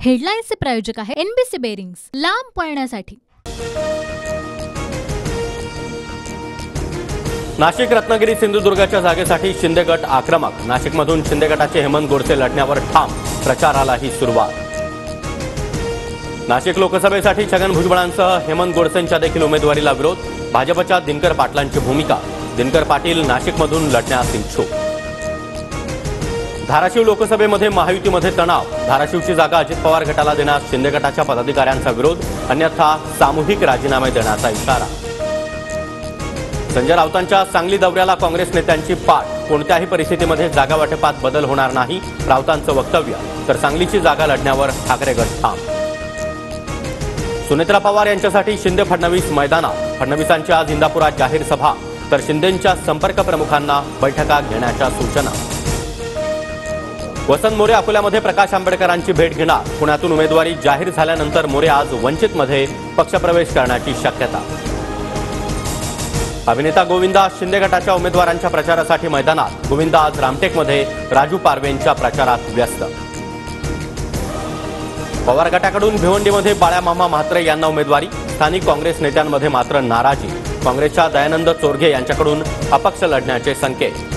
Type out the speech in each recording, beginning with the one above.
हेडलाईन्सचे प्रायोजक आहे NBC bearings, लांब पळण्यासाठी। नाशिक, रत्नागिरी, सिंधुदुर्गच्या जागेसाठी शिंदे गट आक्रमक। नाशिकमधून शिंदे गटाचे हेमंत गोडसे लढण्यावर ठाम, प्रचारालाही सुरुवात। नाशिक लोकसभेसाठी छगन भुजबळांसह हेमंत गोडसेंच्या देखील उमेदवारीला विरोध। भाजपच्या दिनकर पाटलांची भूमिका, दिनकर पाटील नाशिकमधून लढण्यास इच्छुक। धाराशिव लोकसभेमध्ये महायुतीमध्ये तणाव, धाराशिवची जागा अजित पवार गटाला देण्यास शिंदे गटाच्या पदाधिकाऱ्यांचा विरोध, अन्यथा सामूहिक राजीनामे देण्याचा इशारा। संजय राऊतांच्या सांगली दौऱ्याला काँग्रेस नेत्यांची पाठ, कोणत्याही परिस्थितीमध्ये जागा वाटपात बदल होणार नाही, राऊतांचं वक्तव्य। तर सांगलीची जागा लढण्यावर ठाकरे गट ठाम। सुनेत्रा पवार यांच्यासाठी शिंदे फडणवीस मैदानात, फडणवीसांची आज इंदापुरात जाहीर सभा, तर शिंदेंच्या संपर्क प्रमुखांना बैठका घेण्याच्या सूचना। वसंत मोरे अकोल्यामध्ये प्रकाश आंबेडकरांची भेट घेणार, पुण्यातून उमेदवारी जाहीर झाल्यानंतर मोरे आज वंचितमध्ये पक्षप्रवेश करण्याची शक्यता। अभिनेता गोविंदा शिंदे गटाच्या उमेदवारांच्या प्रचारासाठी मैदानात, गोविंदा आज रामटेकमध्ये राजू पारवेंच्या प्रचारात व्यस्त। पवार गटाकडून भिवंडीमध्ये बाळ्यामामा म्हात्रे यांना उमेदवारी, स्थानिक काँग्रेस नेत्यांमध्ये मात्र नाराजी, काँग्रेसच्या दयानंद चोरघे यांच्याकडून अपक्ष लढण्याचे संकेत।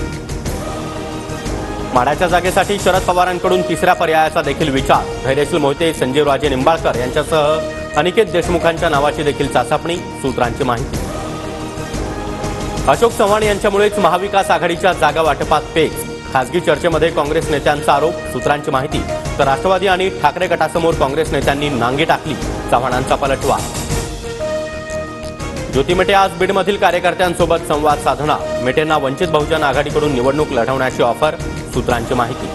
माढ्याच्या जागेसाठी शरद पवारांकडून तिसऱ्या पर्यायाचा देखील विचार, धैर्यशील मोहिते, संजीवराजे निंबाळकर यांच्यासह अनिकेत देशमुखांच्या नावाची देखील चाचपणी, सूत्रांची माहिती। अशोक चव्हाण यांच्यामुळेच महाविकास आघाडीच्या जागा वाटपात पेच, खासगी चर्चेमध्ये काँग्रेस नेत्यांचा आरोप, सूत्रांची माहिती। तर राष्ट्रवादी आणि ठाकरे गटासमोर काँग्रेस नेत्यांनी नांगी टाकली, चव्हाणांचा पलटवार। ज्योती मेटे आज बीडमधील कार्यकर्त्यांसोबत संवाद साधणार, मेटेंना वंचित बहुजन आघाडीकडून निवडणूक लढवण्याची ऑफर, सूत्रांची माहिती।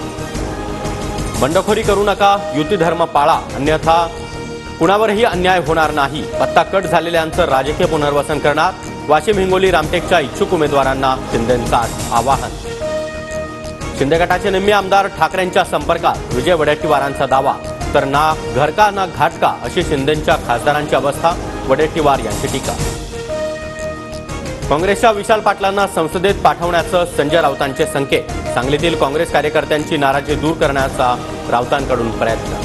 बंडखोरी करू नका, युती धर्म पाळा, अन्यथा कुणावरही अन्याय होणार नाही, पत्ता कट झालेल्यांचं राजकीय पुनर्वसन करणार, वाशिम, हिंगोली, रामटेकच्या इच्छुक उमेदवारांना शिंदेंचं आवाहन। शिंदे गटाचे निम्मे आमदार ठाकरेंच्या संपर्कात, विजय वडेट्टीवारांचा दावा। तर ना घर का ना घाट का अशी शिंदेंच्या खासदारांची अवस्था, वडेट्टीवार यांची टीका। काँग्रेसच्या विशाल पाटलांना संसदेत पाठवण्याचं संजय राऊतांचे संकेत, सांगलीतील काँग्रेस कार्यकर्त्यांची नाराजी दूर करण्याचा राऊतांकडून प्रयत्न।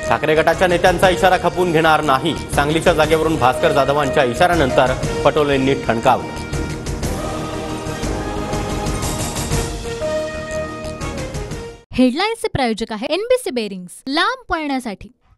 ठाकरे गटाच्या नेत्यांचा इशारा खपवून घेणार नाही, सांगलीच्या जागेवरून भास्कर जाधवांच्या इशाऱ्यानंतर पटोलेंनी ठणकावलं। हेडलाईन्सचे प्रायोजक आहे NBC बेरिंग्स, लांब पळण्यासाठी।